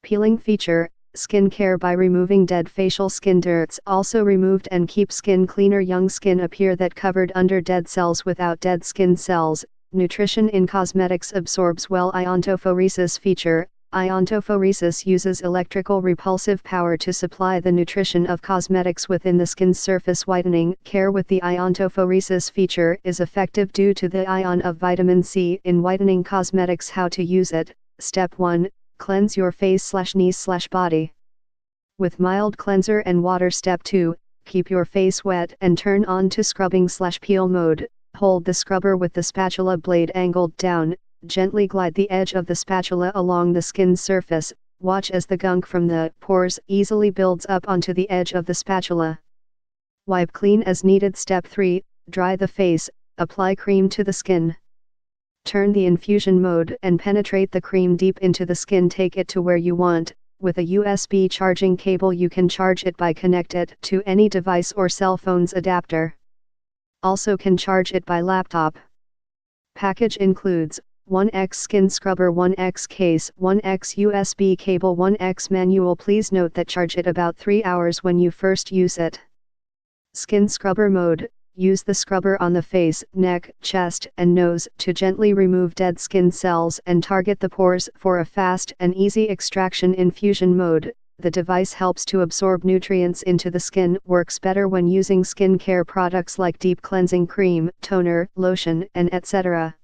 Peeling feature, skin care by removing dead facial skin dirts. Also removed and keep skin cleaner. Young skin appear that covered under dead cells without dead skin cells. Nutrition in cosmetics absorbs well. Iontophoresis feature. Iontophoresis uses electrical repulsive power to supply the nutrition of cosmetics within the skin's surface. Whitening care with the iontophoresis feature is effective due to the ion of vitamin C in whitening cosmetics. How to use it. Step 1. Cleanse your face/knees/body with mild cleanser and water. Step 2. Keep your face wet and turn on to scrubbing/peel mode. Hold the scrubber with the spatula blade angled down. Gently glide the edge of the spatula along the skin's surface. Watch as the gunk from the pores easily builds up onto the edge of the spatula. Wipe clean as needed. Step 3. Dry the face. Apply cream to the skin. Turn the infusion mode and penetrate the cream deep into the skin. Take it to where you want. With a USB charging cable you can charge it by connect it to any device or cell phone's adapter. Also can charge it by laptop. Package includes 1x skin scrubber, 1x case, 1x USB cable, 1x manual. Please note that charge it about 3 hours when you first use it. Skin scrubber mode. Use the scrubber on the face, neck, chest, and nose to gently remove dead skin cells and target the pores for a fast and easy extraction. Infusion mode. The device helps to absorb nutrients into the skin. Works better when using skincare products like deep cleansing cream, toner, lotion, and etc.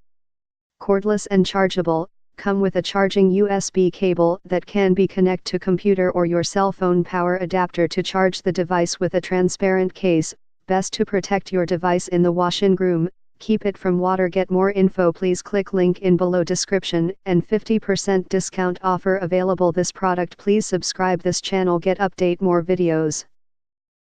Cordless and chargeable. Come with a charging USB cable that can be connected to computer or your cell phone power adapter to charge the device with a transparent case. Best to protect your device in the washingroom. Keep it from water. Get more info please click link in below description and 50% discount offer available this product. Please subscribe this channel get update more videos.